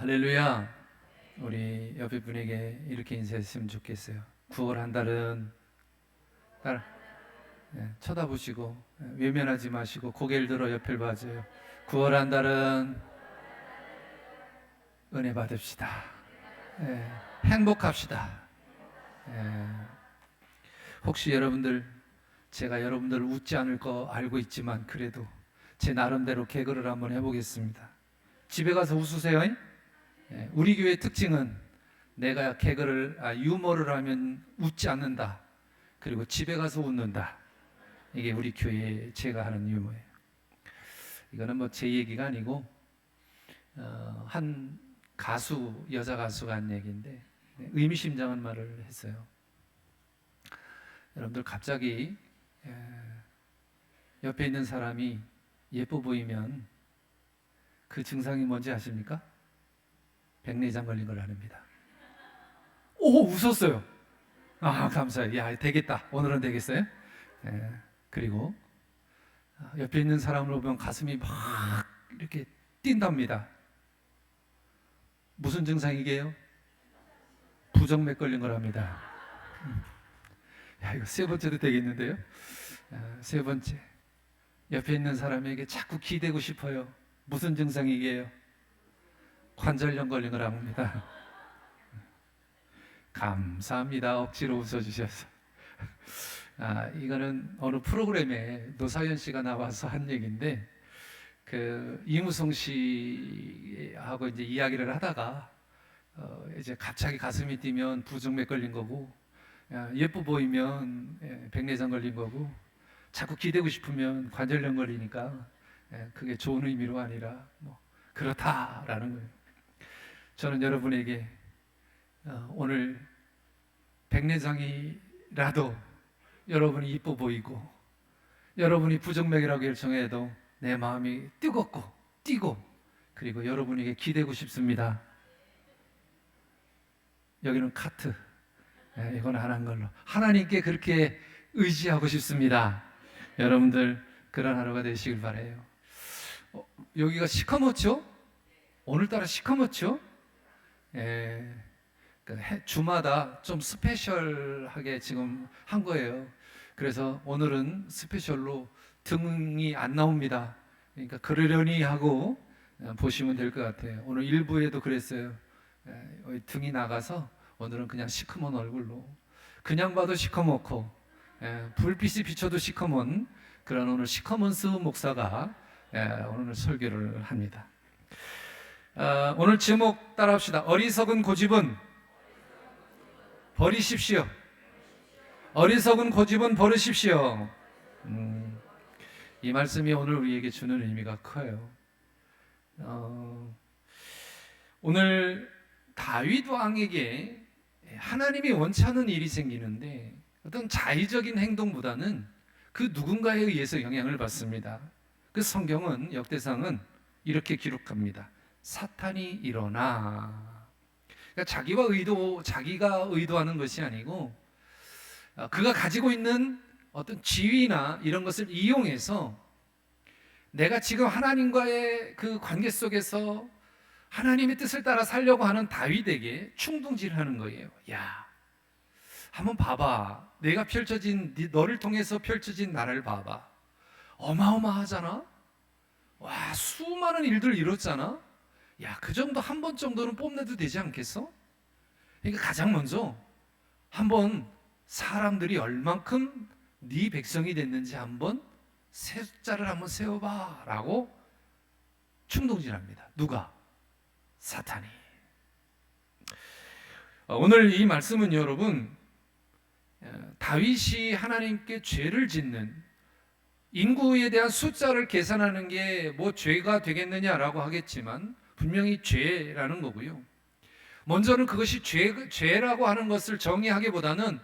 할렐루야. 우리 옆에 분에게 이렇게 인사했으면 좋겠어요. 9월 한 달은 쳐다보시고 외면하지 마시고 고개를 들어 옆을 봐줘요. 9월 한 달은 은혜 받읍시다. 예, 행복합시다. 예, 혹시 여러분들, 제가 여러분들 웃지 않을 거 알고 있지만 그래도 제 나름대로 개그를 한번 해보겠습니다. 집에 가서 웃으세요. 우리 교회의 특징은 내가 유머를 하면 웃지 않는다. 그리고 집에 가서 웃는다. 이게 우리 교회에 제가 하는 유머예요. 이거는 뭐 제 얘기가 아니고 한 여자 가수가 한 얘기인데 의미심장한 말을 했어요. 여러분들 갑자기 옆에 있는 사람이 예뻐 보이면 그 증상이 뭔지 아십니까? 백내장 걸린 걸 아닙니다. 오, 웃었어요. 아, 감사해요. 야, 되겠다. 오늘은 되겠어요? 그리고 옆에 있는 사람을 보면 가슴이 막 이렇게 뛴답니다. 무슨 증상이게요? 부정맥 걸린 거랍니다. 야, 이거 세 번째도 되겠는데요? 세 번째, 옆에 있는 사람에게 자꾸 기대고 싶어요. 무슨 증상이게요? 관절염 걸린 거랍니다. 감사합니다. 억지로 웃어주셔서. 이거는 어느 프로그램에 노사연 씨가 나와서 한 얘기인데, 이무송 씨하고 이제 이야기를 하다가 이제 갑자기 가슴이 뛰면 부정맥 걸린 거고, 예뻐 보이면 백내장 걸린 거고, 자꾸 기대고 싶으면 관절염 걸리니까 그게 좋은 의미로 아니라 뭐 그렇다라는 거예요. 저는 여러분에게 오늘 백내장이라도 여러분이 이뻐 보이고 여러분이 부정맥이라고 결정해도 내 마음이 뜨겁고 뛰고 그리고 여러분에게 기대고 싶습니다. 여기는 카트. 이건 안 한 걸로 하나님께 그렇게 의지하고 싶습니다. 여러분들 그런 하루가 되시길 바라요. 여기가 시커멓죠? 오늘따라 시커멓죠? 주마다 좀 스페셜하게 지금 한 거예요. 그래서 오늘은 스페셜로 등이 안 나옵니다. 그러니까 그러려니 하고 보시면 될 것 같아요. 오늘 일부에도 그랬어요. 등이 나가서 오늘은 그냥 시커먼 얼굴로, 그냥 봐도 시커멓고 불빛이 비춰도 시커먼 그런 오늘 시커먼스 목사가 오늘 설교를 합니다. 오늘 제목 따라합시다. 어리석은 고집은 버리십시오. 어리석은 고집은 버리십시오. 이 말씀이 오늘 우리에게 주는 의미가 커요. 오늘 다윗 왕에게 하나님이 원치 않은 일이 생기는데 어떤 자의적인 행동보다는 그 누군가에 의해서 영향을 받습니다. 그 성경은, 역대상은 이렇게 기록합니다. 사탄이 일어나. 그러니까 자기가 의도하는 것이 아니고 그가 가지고 있는 어떤 지위나 이런 것을 이용해서 내가 지금 하나님과의 그 관계 속에서 하나님의 뜻을 따라 살려고 하는 다윗에게 충동질하는 거예요. 야, 한번 봐봐. 너를 통해서 펼쳐진 나를 봐봐. 어마어마하잖아? 와, 수많은 일들 이뤘잖아? 야, 그 정도 한 번 정도는 뽐내도 되지 않겠어? 그러니까 가장 먼저 한번 사람들이 얼만큼 네 백성이 됐는지 한번 숫자를 한번 세워봐 라고 충동질합니다. 누가? 사탄이. 오늘 이 말씀은 여러분, 다윗이 하나님께 죄를 짓는, 인구에 대한 숫자를 계산하는 게 뭐 죄가 되겠느냐라고 하겠지만 분명히 죄라는 거고요. 먼저는 그것이 죄라고 하는 것을 정의하기보다는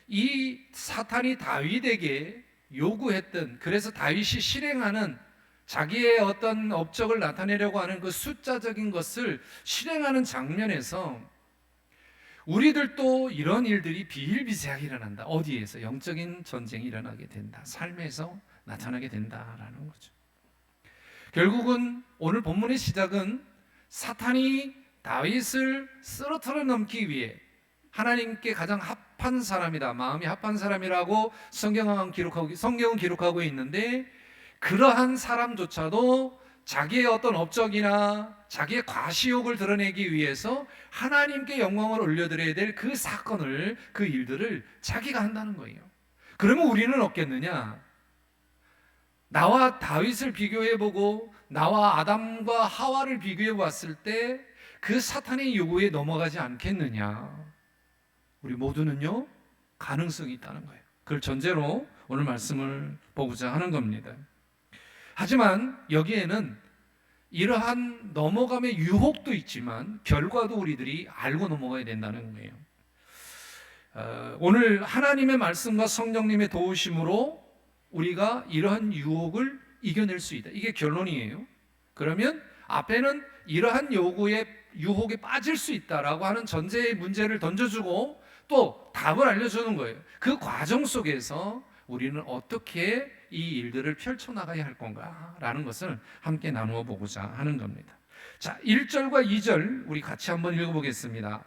이 사탄이 다윗에게 요구했던, 그래서 다윗이 실행하는 자기의 어떤 업적을 나타내려고 하는 그 숫자적인 것을 실행하는 장면에서 우리들도 이런 일들이 비일비재하게 일어난다. 어디에서? 영적인 전쟁이 일어나게 된다. 삶에서 나타나게 된다라는 거죠. 결국은 오늘 본문의 시작은 사탄이 다윗을 쓰러뜨려 넘기 위해 하나님께 가장 합한 사람이다, 마음이 합한 사람이라고 성경은 기록하고 있는데, 그러한 사람조차도 자기의 어떤 업적이나 자기의 과시욕을 드러내기 위해서 하나님께 영광을 올려드려야 될 그 사건을, 그 일들을 자기가 한다는 거예요. 그러면 우리는 없겠느냐? 나와 다윗을 비교해보고 나와 아담과 하와를 비교해 봤을 때 그 사탄의 요구에 넘어가지 않겠느냐? 우리 모두는요, 가능성이 있다는 거예요. 그걸 전제로 오늘 말씀을 보고자 하는 겁니다. 하지만 여기에는 이러한 넘어감의 유혹도 있지만 결과도 우리들이 알고 넘어가야 된다는 거예요. 오늘 하나님의 말씀과 성령님의 도우심으로 우리가 이러한 유혹을 이겨낼 수 있다. 이게 결론이에요. 그러면 앞에는 이러한 유혹에 빠질 수 있다라고 하는 전제의 문제를 던져주고 또 답을 알려주는 거예요. 그 과정 속에서 우리는 어떻게 이 일들을 펼쳐나가야 할 건가라는 것을 함께 나누어 보고자 하는 겁니다. 자, 1절과 2절 우리 같이 한번 읽어보겠습니다.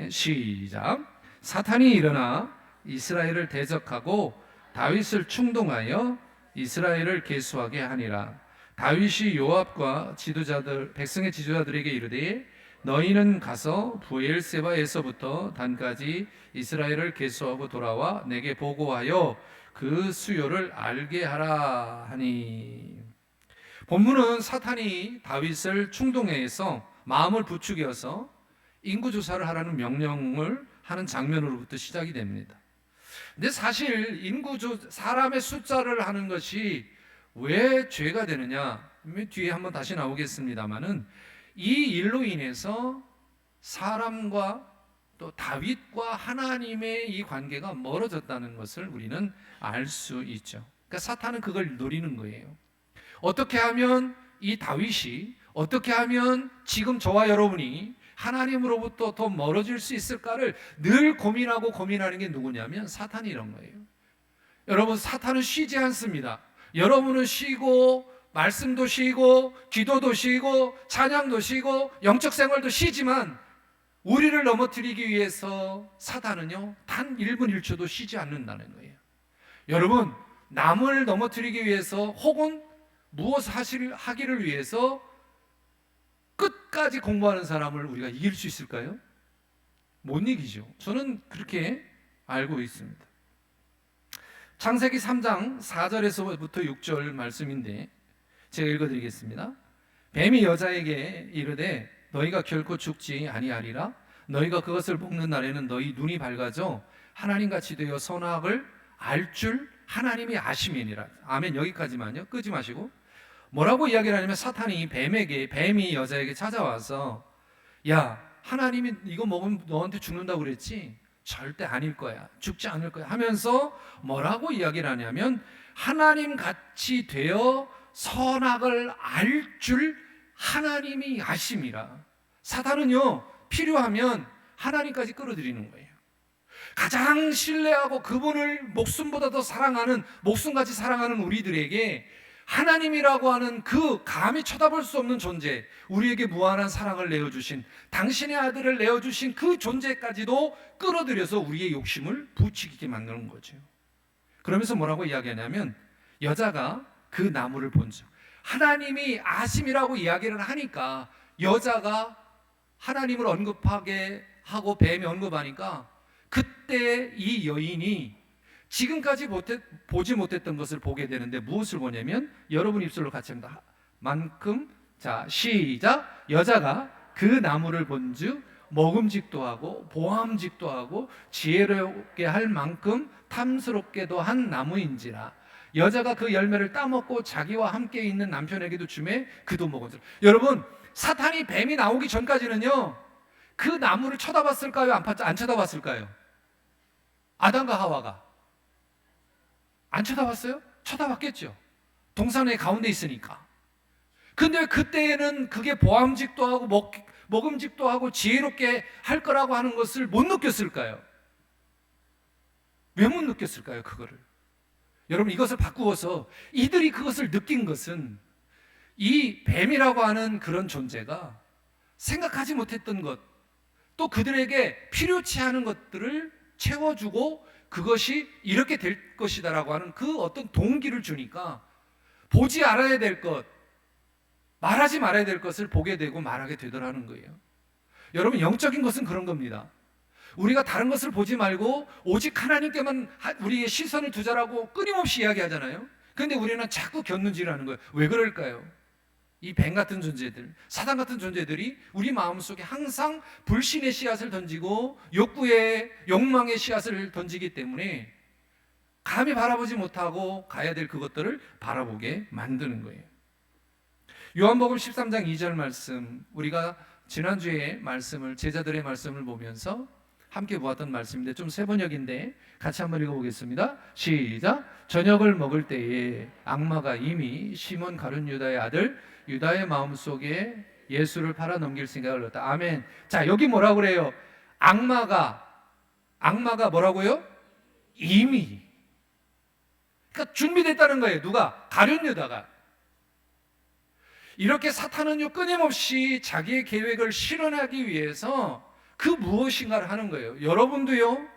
시작. 사탄이 일어나 이스라엘을 대적하고 다윗을 충동하여 이스라엘을 계수하게 하니라. 다윗이 요압과 백성의 지도자들에게 이르되 너희는 가서 브엘세바에서부터 단까지 이스라엘을 계수하고 돌아와 내게 보고하여 그 수요를 알게 하라 하니. 본문은 사탄이 다윗을 충동해서 마음을 부추겨서 인구조사를 하라는 명령을 하는 장면으로부터 시작이 됩니다. 근데 사실 사람의 숫자를 하는 것이 왜 죄가 되느냐? 뒤에 한번 다시 나오겠습니다만은 이 일로 인해서 사람과 또 다윗과 하나님의 이 관계가 멀어졌다는 것을 우리는 알 수 있죠. 그러니까 사탄은 그걸 노리는 거예요. 어떻게 하면 이 다윗이, 어떻게 하면 지금 저와 여러분이 하나님으로부터 더 멀어질 수 있을까를 늘 고민하는 게 누구냐면 사탄이 이런 거예요. 여러분, 사탄은 쉬지 않습니다. 여러분은 쉬고 말씀도 쉬고 기도도 쉬고 찬양도 쉬고 영적 생활도 쉬지만 우리를 넘어뜨리기 위해서 사탄은요, 단 1분 1초도 쉬지 않는다는 거예요. 여러분, 남을 넘어뜨리기 위해서 혹은 무엇을 하기를 위해서 끝까지 공부하는 사람을 우리가 이길 수 있을까요? 못 이기죠. 저는 그렇게 알고 있습니다. 창세기 3장 4절에서부터 6절 말씀인데 제가 읽어드리겠습니다. 뱀이 여자에게 이르되 너희가 결코 죽지 아니하리라. 너희가 그것을 먹는 날에는 너희 눈이 밝아져 하나님같이 되어 선악을 알 줄 하나님이 아심이니라. 아멘. 여기까지만요. 끄지 마시고. 뭐라고 이야기를 하냐면 사탄이 뱀이 여자에게 찾아와서 야, 하나님이 이거 먹으면 너한테 죽는다고 그랬지? 절대 아닐 거야. 죽지 않을 거야. 하면서 뭐라고 이야기를 하냐면 하나님 같이 되어 선악을 알 줄 하나님이 아심이라. 사탄은요, 필요하면 하나님까지 끌어들이는 거예요. 가장 신뢰하고 그분을 목숨보다 더 사랑하는, 목숨같이 사랑하는 우리들에게 하나님이라고 하는 그 감히 쳐다볼 수 없는 존재, 우리에게 무한한 사랑을 내어주신, 당신의 아들을 내어주신 그 존재까지도 끌어들여서 우리의 욕심을 부추기게 만드는 거죠. 그러면서 뭐라고 이야기하냐면 여자가 그 나무를 본즉, 하나님이 아심이라고 이야기를 하니까 여자가 하나님을 언급하게 하고 뱀이 언급하니까 그때 이 여인이 지금까지 보지 못했던 것을 보게 되는데 무엇을 보냐면 여러분 입술로 같이 합니다. 만큼. 자, 시작. 여자가 그 나무를 본즉 먹음직도 하고 보암직도 하고 지혜롭게 할 만큼 탐스럽게도 한 나무인지라. 여자가 그 열매를 따먹고 자기와 함께 있는 남편에게도 주매 그도 먹은지라. 여러분, 사탄이 뱀이 나오기 전까지는요, 그 나무를 쳐다봤을까요? 안 쳐다봤을까요? 아담과 하와가 안 쳐다봤어요? 쳐다봤겠죠. 동산의 가운데 있으니까. 근데 그때에는 그게 보암직도 하고 먹음직도 하고 지혜롭게 할 거라고 하는 것을 못 느꼈을까요? 왜 못 느꼈을까요? 그거를. 여러분, 이것을 바꾸어서 이들이 그것을 느낀 것은 이 뱀이라고 하는 그런 존재가 생각하지 못했던 것, 또 그들에게 필요치 않은 것들을 채워주고 그것이 이렇게 될 것이다라고 하는 그 어떤 동기를 주니까 보지 알아야 될 것, 말하지 말아야 될 것을 보게 되고 말하게 되더라는 거예요. 여러분, 영적인 것은 그런 겁니다. 우리가 다른 것을 보지 말고 오직 하나님께만 우리의 시선을 두자라고 끊임없이 이야기하잖아요. 그런데 우리는 자꾸 곁눈질하는 거예요. 왜 그럴까요? 이 뱀 같은 존재들, 사단 같은 존재들이 우리 마음속에 항상 불신의 씨앗을 던지고 욕구의 욕망의 씨앗을 던지기 때문에 감히 바라보지 못하고 가야 될 그것들을 바라보게 만드는 거예요. 요한복음 13장 2절 말씀, 우리가 지난주에 말씀을, 제자들의 말씀을 보면서 함께 보았던 말씀인데 좀 세번역인데 같이 한번 읽어보겠습니다. 시작. 저녁을 먹을 때에 악마가 이미 시몬 가룟 유다의 아들 유다의 마음속에 예수를 팔아 넘길 생각을 했다. 아멘. 자, 여기 뭐라고 그래요? 악마가 뭐라고요? 이미. 그러니까 준비됐다는 거예요. 누가? 가룟 유다가. 이렇게 사탄은요 끊임없이 자기의 계획을 실현하기 위해서 그 무엇인가를 하는 거예요. 여러분도요,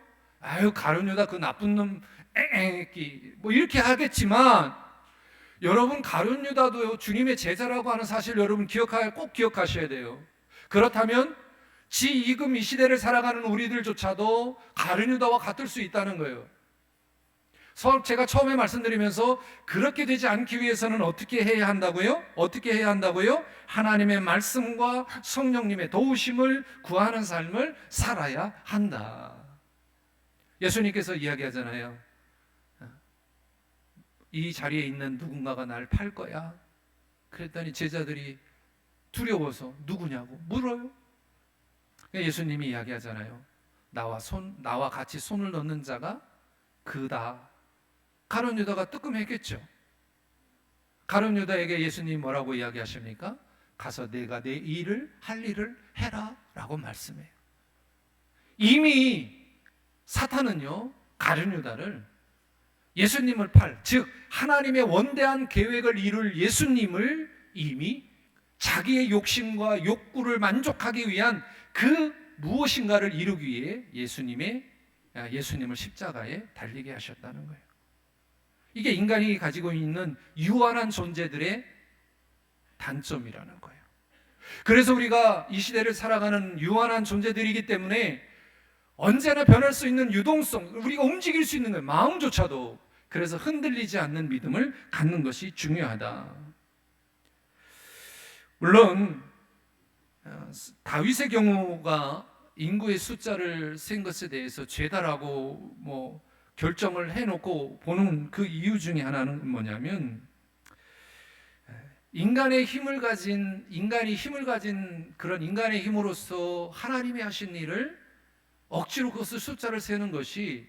아유 가룟 유다 그 나쁜 놈 에에끼 뭐 이렇게 하겠지만, 여러분 가룟 유다도요 주님의 제자라고 하는 사실 여러분 꼭 기억하셔야 돼요. 그렇다면 지금 이 시대를 살아가는 우리들조차도 가룟 유다와 같을 수 있다는 거예요. 제가 처음에 말씀드리면서 그렇게 되지 않기 위해서는 어떻게 해야 한다고요? 어떻게 해야 한다고요? 하나님의 말씀과 성령님의 도우심을 구하는 삶을 살아야 한다. 예수님께서 이야기하잖아요. 이 자리에 있는 누군가가 날 팔 거야. 그랬더니 제자들이 두려워서 누구냐고 물어요. 예수님이 이야기하잖아요. 나와 같이 손을 넣는 자가 그다. 가룟 유다가 뜨끔했겠죠. 가룟 유다에게 예수님이 뭐라고 이야기하십니까? 가서 내가 내 일을 할 일을 해라 라고 말씀해요. 이미 사탄은요 가룟 유다를 예수님을 즉 하나님의 원대한 계획을 이룰 예수님을 이미 자기의 욕심과 욕구를 만족하기 위한 그 무엇인가를 이루기 위해 예수님을 십자가에 달리게 하셨다는 거예요. 이게 인간이 가지고 있는 유한한 존재들의 단점이라는 거예요. 그래서 우리가 이 시대를 살아가는 유한한 존재들이기 때문에 언제나 변할 수 있는 유동성, 우리가 움직일 수 있는 거예요. 마음조차도. 그래서 흔들리지 않는 믿음을 갖는 것이 중요하다. 물론 다윗의 경우가 인구의 숫자를 센 것에 대해서 죄다라고 결정을 해놓고 보는 그 이유 중에 하나는 뭐냐면, 인간이 힘을 가진 그런 인간의 힘으로서 하나님이 하신 일을 억지로 그것을 숫자를 세는 것이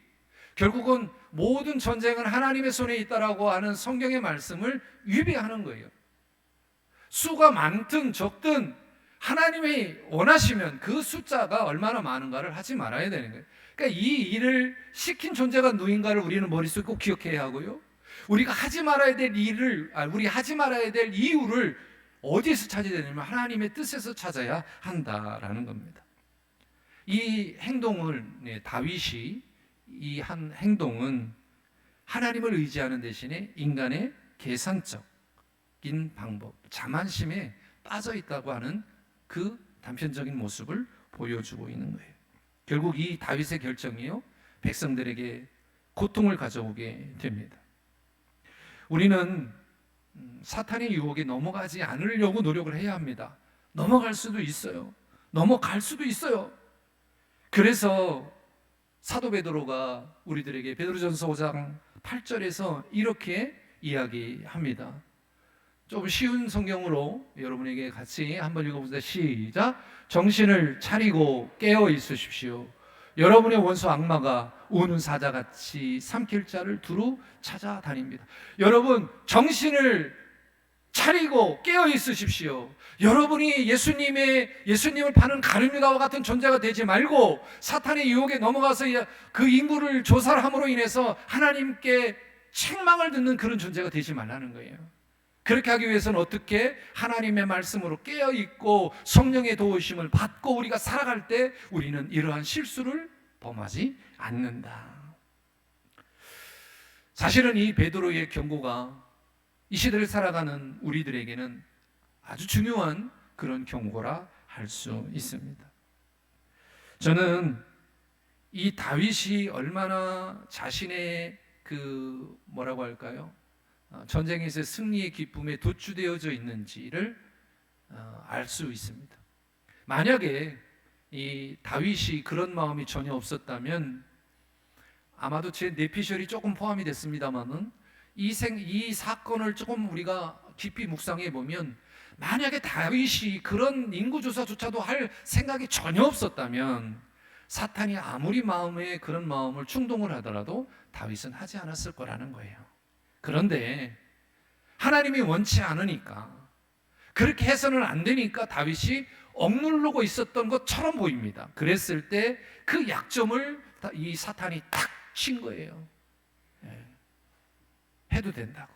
결국은 모든 전쟁은 하나님의 손에 있다라고 하는 성경의 말씀을 위배하는 거예요. 수가 많든 적든 하나님이 원하시면 그 숫자가 얼마나 많은가를 하지 말아야 되는 거예요. 그러니까 이 일을 시킨 존재가 누군가를 우리는 머릿속에 꼭 기억해야 하고요. 우리가 하지 말아야 될 이유를 어디에서 찾아야 되냐면 하나님의 뜻에서 찾아야 한다라는 겁니다. 이 행동을 다윗이 이 한 행동은 하나님을 의지하는 대신에 인간의 계산적인 방법, 자만심에 빠져 있다고 하는 그 단편적인 모습을 보여주고 있는 거예요. 결국 이 다윗의 결정이요 백성들에게 고통을 가져오게 됩니다. 우리는 사탄의 유혹에 넘어가지 않으려고 노력을 해야 합니다. 넘어갈 수도 있어요. 넘어갈 수도 있어요. 그래서 사도 베드로가 우리들에게 베드로전서 5장 8절에서 이렇게 이야기합니다. 좀 쉬운 성경으로 여러분에게 같이 한번 읽어보세요. 시작. 정신을 차리고 깨어 있으십시오. 여러분의 원수 악마가 우는 사자같이 삼킬 자를 두루 찾아다닙니다. 여러분 정신을 차리고 깨어 있으십시오. 여러분이 예수님을 파는 가룟 유다와 같은 존재가 되지 말고 사탄의 유혹에 넘어가서 그 인구를 조사함으로 인해서 하나님께 책망을 듣는 그런 존재가 되지 말라는 거예요. 그렇게 하기 위해서는 어떻게? 하나님의 말씀으로 깨어있고 성령의 도우심을 받고 우리가 살아갈 때 우리는 이러한 실수를 범하지 않는다. 사실은 이 베드로의 경고가 이 시대를 살아가는 우리들에게는 아주 중요한 그런 경고라 할 수 있습니다. 저는 이 다윗이 얼마나 자신의 뭐라고 할까요? 전쟁에서 승리의 기쁨에 도취되어져 있는지를 알 수 있습니다. 만약에 이 다윗이 그런 마음이 전혀 없었다면 아마도 제 뇌피셜이 조금 포함이 됐습니다만은 이 사건을 조금 우리가 깊이 묵상해 보면 만약에 다윗이 그런 인구조사조차도 할 생각이 전혀 없었다면 사탄이 아무리 마음에 그런 마음을 충동을 하더라도 다윗은 하지 않았을 거라는 거예요. 그런데 하나님이 원치 않으니까 그렇게 해서는 안 되니까 다윗이 억누르고 있었던 것처럼 보입니다. 그랬을 때 그 약점을 이 사탄이 탁 친 거예요. 해도 된다고.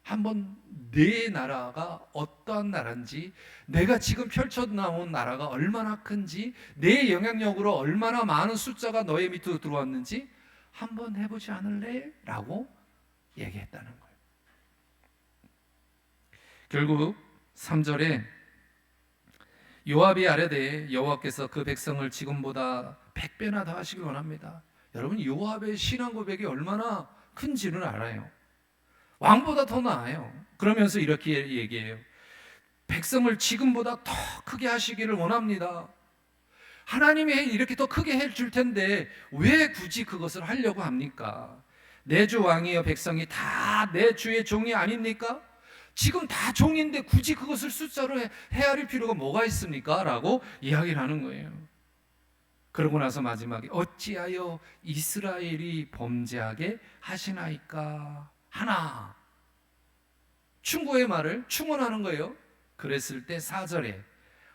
한번 내 나라가 어떠한 나라인지, 내가 지금 펼쳐나온 나라가 얼마나 큰지, 내 영향력으로 얼마나 많은 숫자가 너의 밑으로 들어왔는지 한번 해보지 않을래? 라고 얘기했다는 거예요. 결국 3절에 요압이 아뢰되 여호와께서 그 백성을 지금보다 100배나 더 하시길 원합니다. 여러분, 요압의 신앙 고백이 얼마나 큰지는 알아요. 왕보다 더 나아요. 그러면서 이렇게 얘기해요. 백성을 지금보다 더 크게 하시기를 원합니다. 하나님이 이렇게 더 크게 해줄 텐데 왜 굳이 그것을 하려고 합니까? 내 주 왕이여 백성이 다 내 주의 종이 아닙니까? 지금 다 종인데 굳이 그것을 숫자로 헤아릴 필요가 뭐가 있습니까? 라고 이야기를 하는 거예요. 그러고 나서 마지막에 어찌하여 이스라엘이 범죄하게 하시나이까 하나. 충고의 말을 충원하는 거예요. 그랬을 때 4절에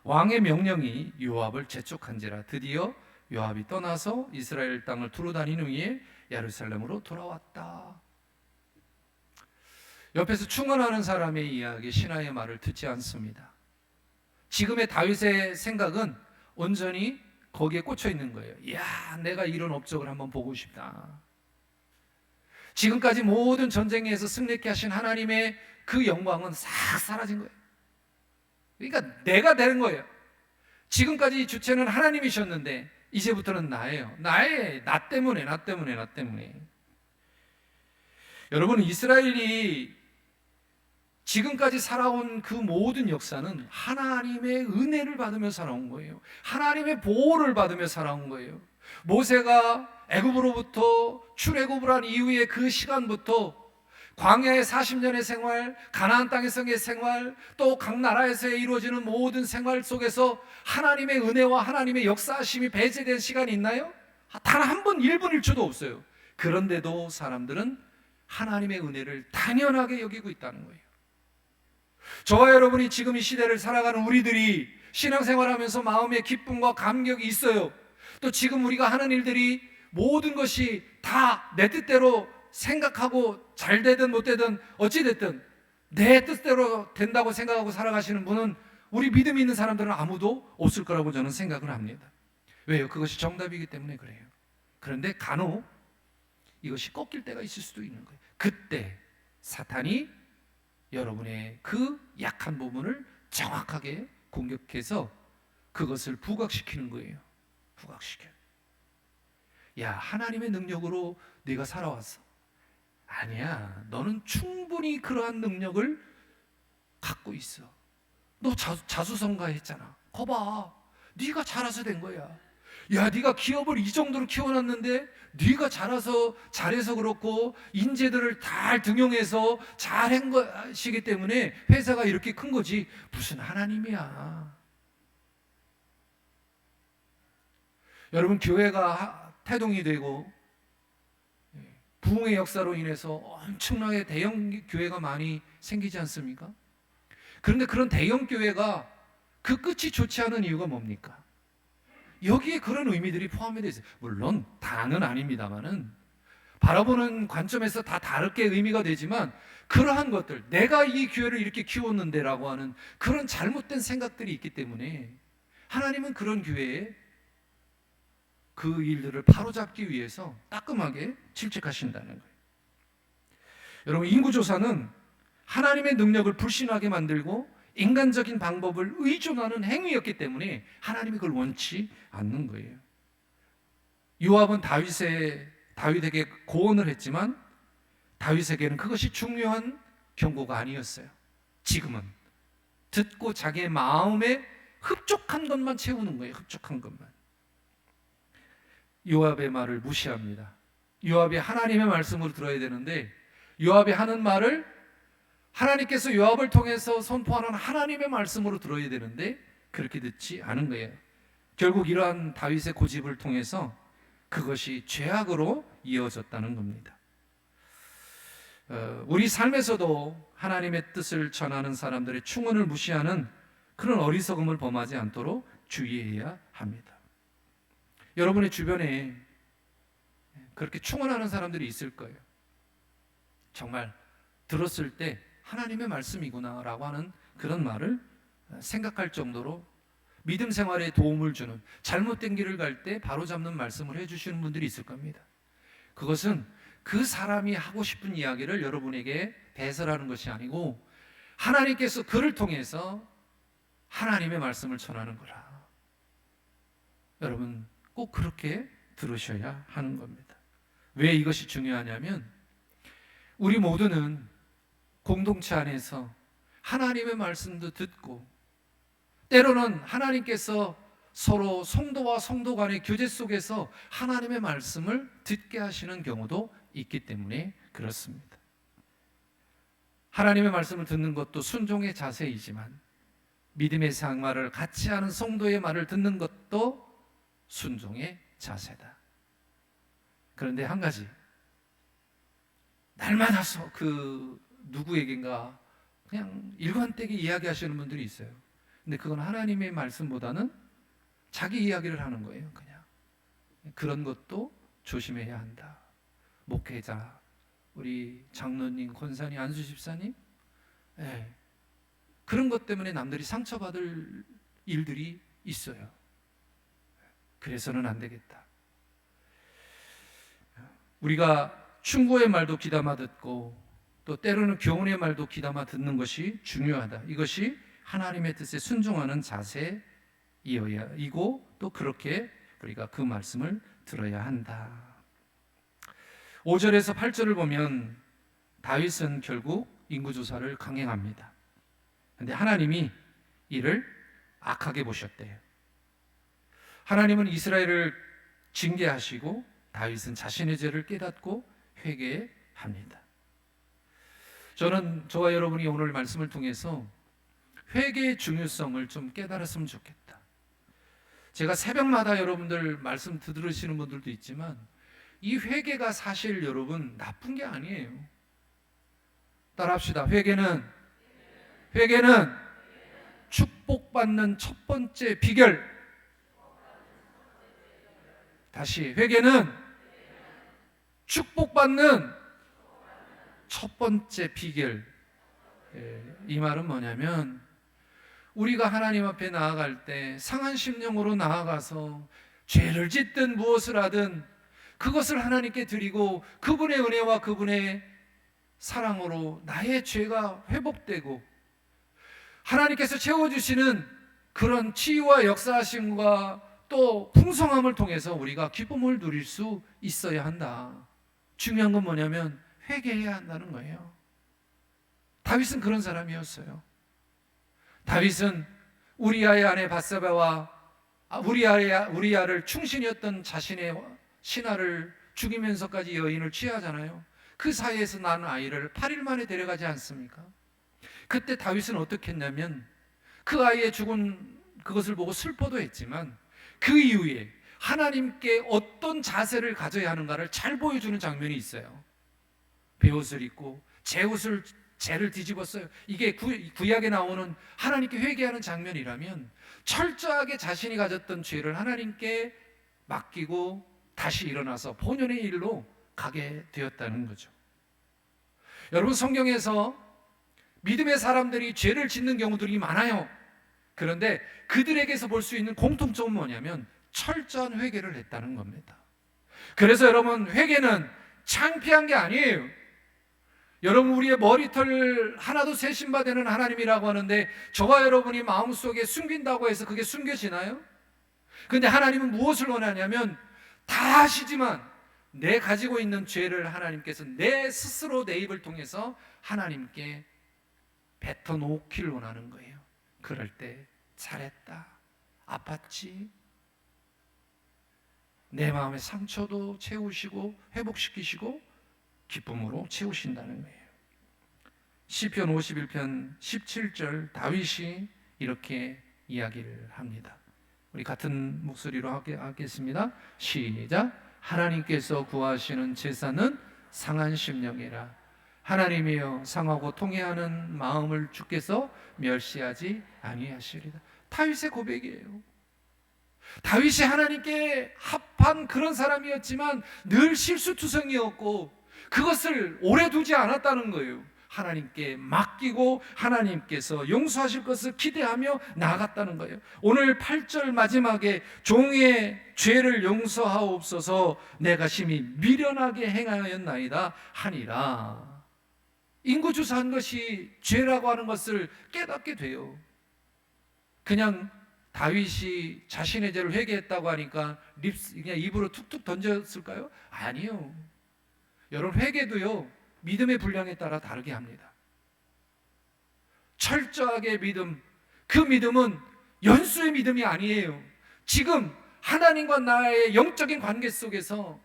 왕의 명령이 요압을 재촉한지라 드디어 요압이 떠나서 이스라엘 땅을 두루 다닌 후에 예루살렘으로 돌아왔다. 옆에서 충원하는 사람의 이야기, 신하의 말을 듣지 않습니다. 지금의 다윗의 생각은 온전히 거기에 꽂혀 있는 거예요. 이야, 내가 이런 업적을 한번 보고 싶다. 지금까지 모든 전쟁에서 승리케 하신 하나님의 그 영광은 싹 사라진 거예요. 그러니까 내가 되는 거예요. 지금까지 주체는 하나님이셨는데 이제부터는 나예요. 나 때문에. 여러분, 이스라엘이 지금까지 살아온 그 모든 역사는 하나님의 은혜를 받으며 살아온 거예요. 하나님의 보호를 받으며 살아온 거예요. 모세가 애굽으로부터 출애굽을 한 이후의 그 시간부터 광야의 40년의 생활, 가나안 땅에서의 생활, 또 각 나라에서 이루어지는 모든 생활 속에서 하나님의 은혜와 하나님의 역사하심이 배제된 시간이 있나요? 단 한 번 1분 1초도 없어요. 그런데도 사람들은 하나님의 은혜를 당연하게 여기고 있다는 거예요. 저와 여러분이 지금 이 시대를 살아가는 우리들이 신앙생활하면서 마음의 기쁨과 감격이 있어요. 또 지금 우리가 하는 일들이 모든 것이 다 내 뜻대로 생각하고 잘 되든 못 되든 어찌 됐든 내 뜻대로 된다고 생각하고 살아가시는 분은 우리 믿음 있는 사람들은 아무도 없을 거라고 저는 생각을 합니다. 왜요? 그것이 정답이기 때문에 그래요. 그런데 간혹 이것이 꺾일 때가 있을 수도 있는 거예요. 그때 사탄이 여러분의 그 약한 부분을 정확하게 공격해서 그것을 부각시키는 거예요. 부각시켜요. 야, 하나님의 능력으로 네가 살아왔어. 아니야, 너는 충분히 그러한 능력을 갖고 있어. 너 자수성가했잖아. 거봐, 네가 자라서 된 거야. 야, 네가 기업을 이 정도로 키워놨는데 네가 잘해서 그렇고 인재들을 잘 등용해서 잘한 것이기 때문에 회사가 이렇게 큰 거지 무슨 하나님이야. 여러분, 교회가 태동이 되고 부흥의 역사로 인해서 엄청나게 대형 교회가 많이 생기지 않습니까? 그런데 그런 대형 교회가 그 끝이 좋지 않은 이유가 뭡니까? 여기에 그런 의미들이 포함이 되어 있어요. 물론 다는 아닙니다만은 바라보는 관점에서 다 다르게 의미가 되지만 그러한 것들, 내가 이 교회를 이렇게 키웠는데라고 하는 그런 잘못된 생각들이 있기 때문에 하나님은 그런 교회에 그 일들을 바로잡기 위해서 따끔하게 질책하신다는 거예요. 여러분, 인구조사는 하나님의 능력을 불신하게 만들고 인간적인 방법을 의존하는 행위였기 때문에 하나님이 그걸 원치 않는 거예요. 요압은 다윗에게 고언을 했지만 다윗에게는 그것이 중요한 경고가 아니었어요. 지금은 듣고 자기의 마음에 흡족한 것만 채우는 거예요. 흡족한 것만. 요압의 말을 무시합니다. 요압이 하나님의 말씀으로 들어야 되는데 요압이 하는 말을 하나님께서 요압을 통해서 선포하는 하나님의 말씀으로 들어야 되는데 그렇게 듣지 않은 거예요. 결국 이러한 다윗의 고집을 통해서 그것이 죄악으로 이어졌다는 겁니다. 우리 삶에서도 하나님의 뜻을 전하는 사람들의 충언을 무시하는 그런 어리석음을 범하지 않도록 주의해야 합니다. 여러분의 주변에 그렇게 충언하는 사람들이 있을 거예요. 정말 들었을 때 하나님의 말씀이구나 라고 하는 그런 말을 생각할 정도로 믿음 생활에 도움을 주는, 잘못된 길을 갈 때 바로잡는 말씀을 해주시는 분들이 있을 겁니다. 그것은 그 사람이 하고 싶은 이야기를 여러분에게 배설하는 것이 아니고 하나님께서 그를 통해서 하나님의 말씀을 전하는 거라. 여러분 꼭 그렇게 들으셔야 하는 겁니다. 왜 이것이 중요하냐면 우리 모두는 공동체 안에서 하나님의 말씀도 듣고 때로는 하나님께서 서로 성도와 성도 간의 교제 속에서 하나님의 말씀을 듣게 하시는 경우도 있기 때문에 그렇습니다. 하나님의 말씀을 듣는 것도 순종의 자세이지만 믿음의 생활을 같이 하는 성도의 말을 듣는 것도 순종의 자세다. 그런데 한 가지, 날마다 그 누구에겐가 그냥 일관되게 이야기하시는 분들이 있어요. 근데 그건 하나님의 말씀보다는 자기 이야기를 하는 거예요. 그냥 그런 것도 조심해야 한다. 목회자, 우리 장로님, 권사님, 안수 집사님, 그런 것 때문에 남들이 상처받을 일들이 있어요. 그래서는 안 되겠다. 우리가 충고의 말도 귀담아 듣고 또 때로는 교훈의 말도 귀담아 듣는 것이 중요하다. 이것이 하나님의 뜻에 순종하는 자세이고 또 그렇게 우리가 그 말씀을 들어야 한다. 5절에서 8절을 보면 다윗은 결국 인구조사를 강행합니다. 그런데 하나님이 이를 악하게 보셨대요. 하나님은 이스라엘을 징계하시고 다윗은 자신의 죄를 깨닫고 회개합니다. 저는 저와 여러분이 오늘 말씀을 통해서 회개의 중요성을 좀 깨달았으면 좋겠다. 제가 새벽마다 여러분들 말씀 들으시는 분들도 있지만 이 회개가 사실 여러분 나쁜 게 아니에요. 따라합시다. 회개는 축복받는 첫 번째 비결. 다시, 회개는 축복받는 첫 번째 비결. 이 말은 뭐냐면 우리가 하나님 앞에 나아갈 때 상한 심령으로 나아가서 죄를 짓든 무엇을 하든 그것을 하나님께 드리고 그분의 은혜와 그분의 사랑으로 나의 죄가 회복되고 하나님께서 채워주시는 그런 치유와 역사하심과 또 풍성함을 통해서 우리가 기쁨을 누릴 수 있어야 한다. 중요한 건 뭐냐면 회개해야 한다는 거예요. 다윗은 그런 사람이었어요. 다윗은 우리아의 아내 밧세바와 우리아를 충신이었던 자신의 신하를 죽이면서까지 여인을 취하잖아요. 그 사이에서 난 아이를 8일 만에 데려가지 않습니까? 그때 다윗은 어떻게 했냐면 그 아이의 죽은 그것을 보고 슬퍼도 했지만 그 이후에 하나님께 어떤 자세를 가져야 하는가를 잘 보여주는 장면이 있어요. 베옷을 입고 재를 뒤집었어요. 이게 구약에 나오는 하나님께 회개하는 장면이라면 철저하게 자신이 가졌던 죄를 하나님께 맡기고 다시 일어나서 본연의 일로 가게 되었다는 거죠. 여러분, 성경에서 믿음의 사람들이 죄를 짓는 경우들이 많아요. 그런데 그들에게서 볼 수 있는 공통점은 뭐냐면 철저한 회개를 했다는 겁니다. 그래서 여러분, 회개는 창피한 게 아니에요. 여러분, 우리의 머리털 하나도 세심받는 하나님이라고 하는데 저와 여러분이 마음속에 숨긴다고 해서 그게 숨겨지나요? 근데 하나님은 무엇을 원하냐면 다 아시지만 내 가지고 있는 죄를 하나님께서 내 스스로 내 입을 통해서 하나님께 뱉어놓기를 원하는 거예요. 그럴 때 잘했다, 아팠지, 내 마음의 상처도 채우시고 회복시키시고 기쁨으로 채우신다는 거예요. 시편 51편 17절 다윗이 이렇게 이야기를 합니다. 우리 같은 목소리로 하겠습니다. 시작. 하나님께서 구하시는 제사는 상한 심령이라. 하나님이여, 상하고 통회하는 마음을 주께서 멸시하지 아니하시리라. 다윗의 고백이에요. 다윗이 하나님께 합한 그런 사람이었지만 늘 실수투성이었고 그것을 오래 두지 않았다는 거예요. 하나님께 맡기고 하나님께서 용서하실 것을 기대하며 나아갔다는 거예요. 오늘 8절 마지막에 종의 죄를 용서하옵소서 내가 심히 미련하게 행하였나이다 하니라. 인구주사한 것이 죄라고 하는 것을 깨닫게 돼요. 그냥 다윗이 자신의 죄를 회개했다고 하니까 그냥 입으로 툭툭 던졌을까요? 아니요. 여러분, 회개도요 믿음의 분량에 따라 다르게 합니다. 철저하게 믿음, 그 믿음은 연수의 믿음이 아니에요. 지금 하나님과 나의 영적인 관계 속에서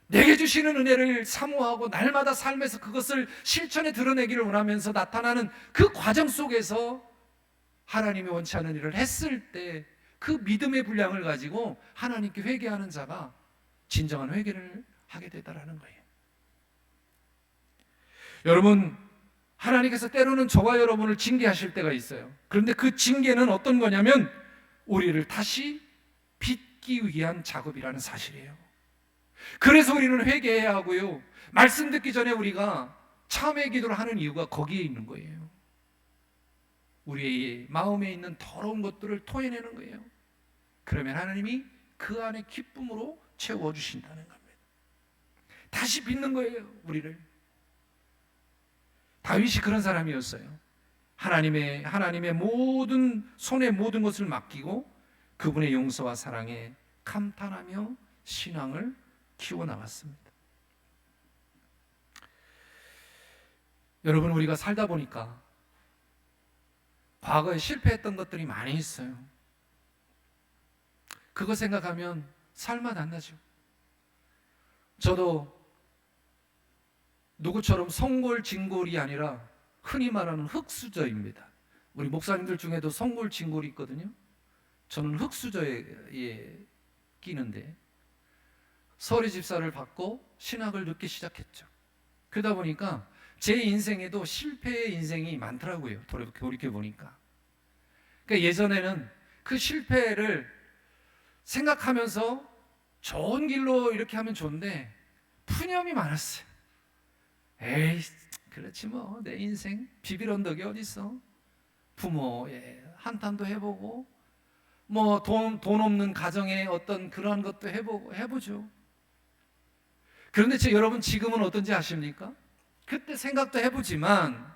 내게 주시는 은혜를 사모하고 날마다 삶에서 그것을 실천에 드러내기를 원하면서 나타나는 그 과정 속에서 하나님이 원치 않는 일을 했을 때 그 믿음의 분량을 가지고 하나님께 회개하는 자가 진정한 회개를 하게 되다라는 거예요. 여러분, 하나님께서 때로는 저와 여러분을 징계하실 때가 있어요. 그런데 그 징계는 어떤 거냐면 우리를 다시 빚기 위한 작업이라는 사실이에요. 그래서 우리는 회개해야 하고요, 말씀 듣기 전에 우리가 참회 기도를 하는 이유가 거기에 있는 거예요. 우리의 마음에 있는 더러운 것들을 토해내는 거예요. 그러면 하나님이 그 안에 기쁨으로 채워주신다는 겁니다. 다시 빚는 거예요, 우리를. 다윗이 그런 사람이었어요. 하나님의 모든 손에 모든 것을 맡기고 그분의 용서와 사랑에 감탄하며 신앙을 키워나갔습니다. 여러분, 우리가 살다 보니까 과거에 실패했던 것들이 많이 있어요. 그거 생각하면 살맛 안 나죠. 저도 누구처럼 성골진골이 아니라 흔히 말하는 흙수저입니다. 우리 목사님들 중에도 성골진골이 있거든요. 저는 흙수저에 끼는데 서리 집사를 받고 신학을 듣기 시작했죠. 그러다 보니까 제 인생에도 실패의 인생이 많더라고요. 돌이켜보니까. 그러니까 예전에는 그 실패를 생각하면서 좋은 길로 이렇게 하면 좋은데 푸념이 많았어요. 에이, 그렇지 뭐, 내 인생 비빌 언덕이 어디 있어. 부모의 한탄도 해보고 뭐 돈 없는 가정의 어떤 그러한 것도 해보죠. 그런데 여러분, 지금은 어떤지 아십니까? 그때 생각도 해보지만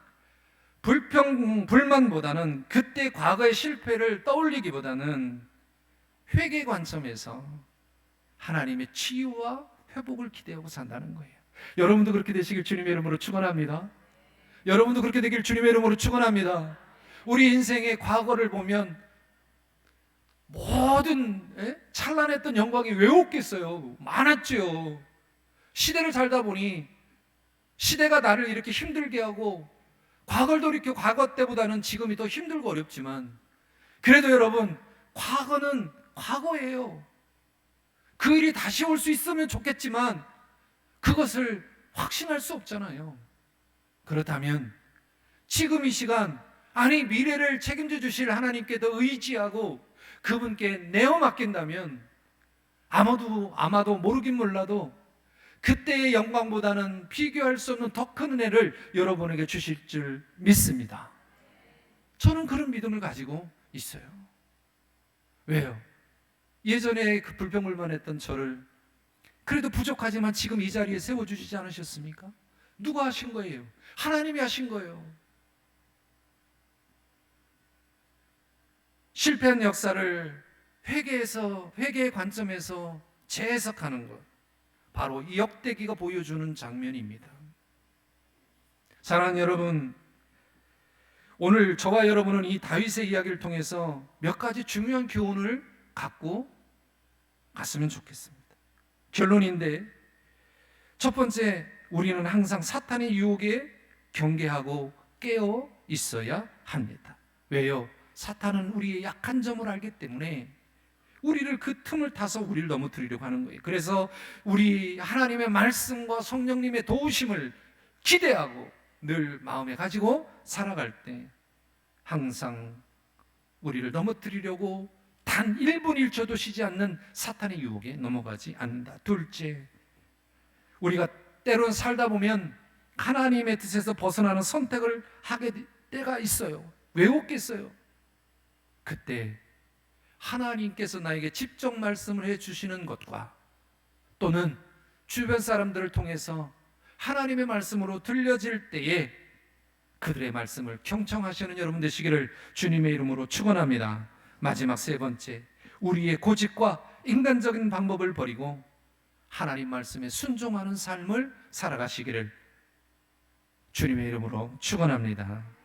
불만보다는 그때 과거의 실패를 떠올리기보다는 회개 관점에서 하나님의 치유와 회복을 기대하고 산다는 거예요. 여러분도 그렇게 되시길 주님의 이름으로 축원합니다. 여러분도 그렇게 되길 주님의 이름으로 축원합니다. 우리 인생의 과거를 보면 모든 찬란했던 영광이 왜 없겠어요? 많았죠. 시대를 살다 보니 시대가 나를 이렇게 힘들게 하고 과거를 돌이켜 과거 때보다는 지금이 더 힘들고 어렵지만 그래도 여러분, 과거는 과거예요. 그 일이 다시 올 수 있으면 좋겠지만 그것을 확신할 수 없잖아요. 그렇다면 지금 이 시간, 아니 미래를 책임져 주실 하나님께 더 의지하고 그분께 내어 맡긴다면 아마도 모르긴 몰라도 그때의 영광보다는 비교할 수 없는 더 큰 은혜를 여러분에게 주실 줄 믿습니다. 저는 그런 믿음을 가지고 있어요. 왜요? 예전에 그 불평불만했던 저를 그래도 부족하지만 지금 이 자리에 세워주시지 않으셨습니까? 누가 하신 거예요? 하나님이 하신 거예요. 실패한 역사를 회개의 관점에서 재해석하는 것, 바로 이 역대기가 보여주는 장면입니다. 사랑하는 여러분, 오늘 저와 여러분은 이 다윗의 이야기를 통해서 몇 가지 중요한 교훈을 갖고 갔으면 좋겠습니다. 결론인데, 첫 번째, 우리는 항상 사탄의 유혹에 경계하고 깨어 있어야 합니다. 왜요? 사탄은 우리의 약한 점을 알기 때문에 우리를 그 틈을 타서 우리를 넘어뜨리려고 하는 거예요. 그래서 우리 하나님의 말씀과 성령님의 도우심을 기대하고 늘 마음에 가지고 살아갈 때 항상 우리를 넘어뜨리려고 단 1분 1초도 쉬지 않는 사탄의 유혹에 넘어가지 않는다. 둘째, 우리가 때론 살다 보면 하나님의 뜻에서 벗어나는 선택을 하게 될 때가 있어요. 왜 없겠어요? 그때 하나님께서 나에게 직접 말씀을 해주시는 것과 또는 주변 사람들을 통해서 하나님의 말씀으로 들려질 때에 그들의 말씀을 경청하시는 여러분 되시기를 주님의 이름으로 축원합니다. 마지막 세 번째, 우리의 고집과 인간적인 방법을 버리고 하나님 말씀에 순종하는 삶을 살아가시기를 주님의 이름으로 축원합니다.